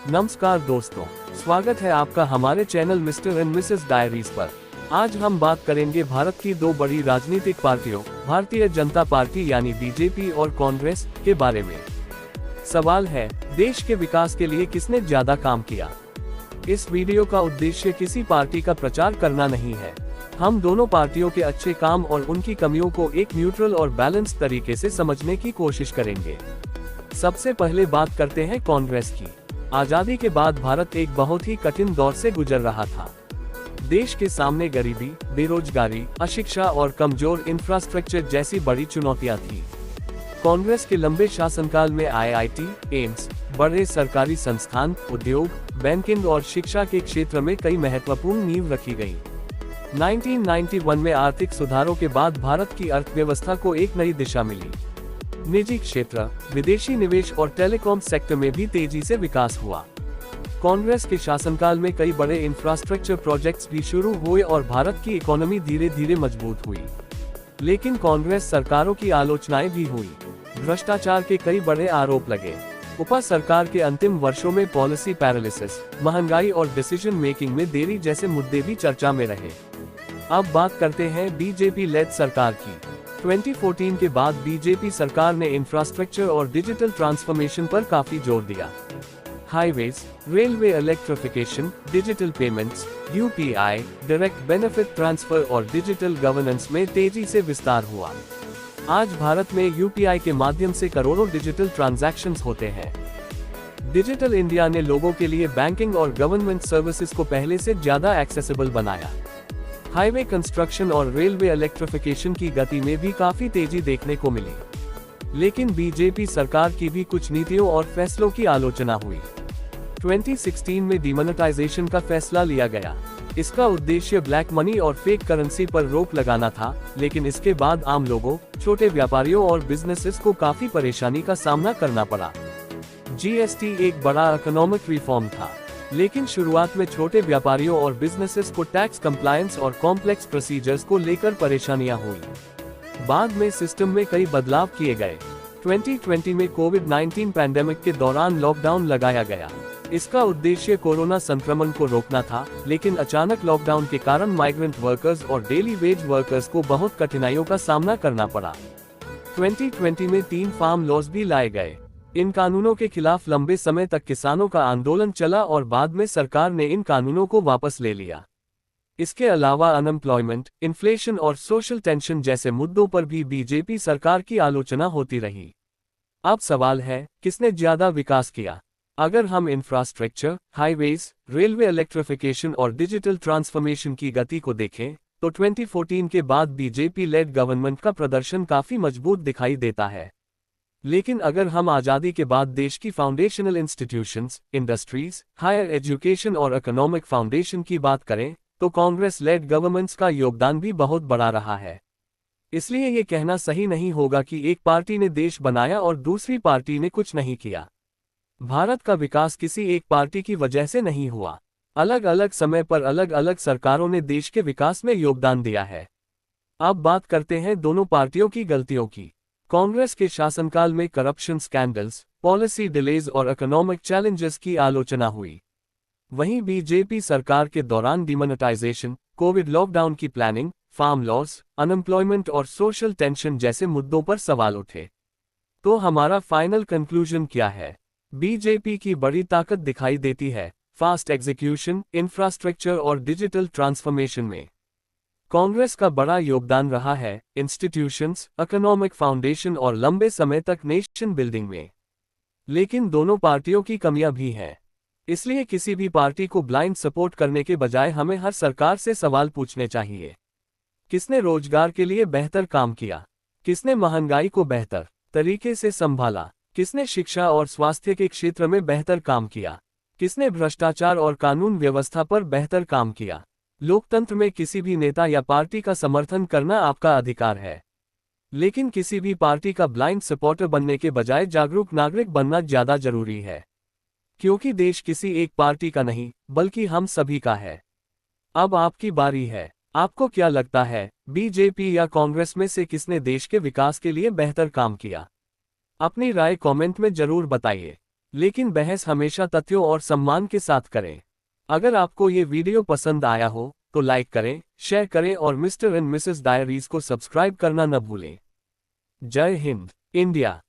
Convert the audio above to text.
नमस्कार दोस्तों, स्वागत है आपका हमारे channel mister and Mrs diaries पर। आज हम बात करेंगे भारत की दो बड़ी राजनीतिक पार्टियों भारतीय जनता पार्टी यानी बीजेपी और कांग्रेस के बारे में। सवाल है, देश के विकास के लिए किसने ज्यादा काम किया। इस वीडियो का उद्देश्य किसी पार्टी का प्रचार करना नहीं है। हम दोनों पार्टियों के अच्छे काम और उनकी कमियों को एक न्यूट्रल और बैलेंस तरीके से समझने की कोशिश करेंगे। सबसे पहले बात करते हैं कांग्रेस की। आजादी के बाद भारत एक बहुत ही कठिन दौर से गुजर रहा था। देश के सामने गरीबी, बेरोजगारी, अशिक्षा और कमजोर इंफ्रास्ट्रक्चर जैसी बड़ी चुनौतियां थी। कांग्रेस के लंबे शासनकाल में आईआईटी, एम्स, बड़े सरकारी संस्थान, उद्योग, बैंकिंग और शिक्षा के क्षेत्र में कई महत्वपूर्ण नींव रखी गई। 1991 में आर्थिक सुधारों के बाद भारत की अर्थव्यवस्था को एक नई दिशा मिली। निजी क्षेत्र, विदेशी निवेश और टेलीकॉम सेक्टर में भी तेजी से विकास हुआ। कांग्रेस के शासनकाल में कई बड़े इंफ्रास्ट्रक्चर प्रोजेक्ट्स भी शुरू हुए और भारत की इकोनॉमी धीरे धीरे मजबूत हुई। लेकिन कांग्रेस सरकारों की आलोचनाएं भी हुई। भ्रष्टाचार के कई बड़े आरोप लगे। उपा सरकार के अंतिम वर्षों में पॉलिसी पैरालिसिस, महंगाई और डिसीजन मेकिंग में देरी जैसे मुद्दे भी चर्चा में रहे। अब बात करते हैं बीजेपी लेड सरकार की। 2014 के बाद बीजेपी सरकार ने इंफ्रास्ट्रक्चर और डिजिटल ट्रांसफॉर्मेशन पर काफी जोर दिया। Highways, railway electrification, digital payments, UPI, direct benefit transfer और डिजिटल गवर्नेंस में तेजी से विस्तार हुआ। आज भारत में यूपीआई के माध्यम से करोड़ों डिजिटल ट्रांजैक्शंस होते हैं। डिजिटल इंडिया ने लोगों के लिए बैंकिंग और गवर्नमेंट सर्विसेज को पहले से ज्यादा एक्सेसिबल बनाया। हाईवे कंस्ट्रक्शन और रेलवे इलेक्ट्रिफिकेशन की गति में भी काफी तेजी देखने को मिली। लेकिन बीजेपी सरकार की भी कुछ नीतियों और फैसलों की आलोचना हुई। 2016 में डिमोनेटाइजेशन का फैसला लिया गया। इसका उद्देश्य ब्लैक मनी और फेक करेंसी पर रोक लगाना था, लेकिन इसके बाद आम लोगों, छोटे व्यापारियों और बिजनेसेस को काफी परेशानी का सामना करना पड़ा। जीएसटी एक बड़ा इकोनॉमिक रिफॉर्म था, लेकिन शुरुआत में छोटे व्यापारियों और बिजनेसेस को टैक्स कंप्लायंस और कॉम्प्लेक्स प्रोसीजर्स को लेकर परेशानियां हुई। बाद में सिस्टम में कई बदलाव किए गए। 2020 में कोविड-19 पैंडेमिक के दौरान लॉकडाउन लगाया गया। इसका उद्देश्य कोरोना संक्रमण को रोकना था, लेकिन अचानक लॉकडाउन के कारण माइग्रेंट वर्कर्स और डेली वेज वर्कर्स को बहुत कठिनाइयों का सामना करना पड़ा। 2020 में 3 फार्म लॉज भी लाए गए। इन कानूनों के खिलाफ लंबे समय तक किसानों का आंदोलन चला और बाद में सरकार ने इन कानूनों को वापस ले लिया। इसके अलावा अनएम्प्लॉयमेंट, इन्फ्लेशन और सोशल टेंशन जैसे मुद्दों पर भी बीजेपी सरकार की आलोचना होती रही। अब सवाल है, किसने ज्यादा विकास किया। अगर हम इंफ्रास्ट्रक्चर, हाईवेज, रेलवे इलेक्ट्रिफिकेशन और डिजिटल ट्रांसफॉर्मेशन की गति को देखें, तो 2014 के बाद बीजेपी लेड गवर्नमेंट का प्रदर्शन काफी मजबूत दिखाई देता है। लेकिन अगर हम आजादी के बाद देश की foundational institutions, industries, higher education और इकोनॉमिक फाउंडेशन की बात करें, तो कांग्रेस लेड गवर्नमेंट्स का योगदान भी बहुत बड़ा रहा है। इसलिए ये कहना सही नहीं होगा कि एक पार्टी ने देश बनाया और दूसरी पार्टी ने कुछ नहीं किया। भारत का विकास किसी एक पार्टी की वजह से नहीं हुआ। अलग अलग समय पर अलग अलग सरकारों ने देश के विकास में योगदान दिया है। अब बात करते हैं दोनों पार्टियों की गलतियों की। कांग्रेस के शासनकाल में करप्शन स्कैंडल्स, पॉलिसी डिलेज और इकोनॉमिक चैलेंजेस की आलोचना हुई। वहीं बीजेपी सरकार के दौरान डिमोनेटाइजेशन, कोविड लॉकडाउन की प्लानिंग, फार्म लॉस, अनएम्प्लॉयमेंट और सोशल टेंशन जैसे मुद्दों पर सवाल उठे। तो हमारा फाइनल कंक्लूजन क्या है। बीजेपी की बड़ी ताकत दिखाई देती है फास्ट एग्जीक्यूशन, इंफ्रास्ट्रक्चर और डिजिटल ट्रांसफॉर्मेशन में। कांग्रेस का बड़ा योगदान रहा है इंस्टीट्यूशंस, इकोनॉमिक फाउंडेशन और लंबे समय तक नेशन बिल्डिंग में। लेकिन दोनों पार्टियों की कमियां भी हैं। इसलिए किसी भी पार्टी को ब्लाइंड सपोर्ट करने के बजाय हमें हर सरकार से सवाल पूछने चाहिए। किसने रोजगार के लिए बेहतर काम किया, किसने महंगाई को बेहतर तरीके से संभाला, किसने शिक्षा और स्वास्थ्य के क्षेत्र में बेहतर काम किया, किसने भ्रष्टाचार और कानून व्यवस्था पर बेहतर काम किया। लोकतंत्र में किसी भी नेता या पार्टी का समर्थन करना आपका अधिकार है, लेकिन किसी भी पार्टी का ब्लाइंड सपोर्टर बनने के बजाय जागरूक नागरिक बनना ज्यादा जरूरी है, क्योंकि देश किसी एक पार्टी का नहीं बल्कि हम सभी का है। अब आपकी बारी है। आपको क्या लगता है, बीजेपी या कांग्रेस में से किसने देश के विकास के लिए बेहतर काम किया? अपनी राय कमेंट में जरूर बताइए। लेकिन बहस हमेशा तथ्यों और सम्मान के साथ करें। अगर आपको ये वीडियो पसंद आया हो तो लाइक करें, शेयर करें और मिस्टर एंड मिसेस डायरीज को सब्सक्राइब करना न भूलें। जय हिंद, इंडिया।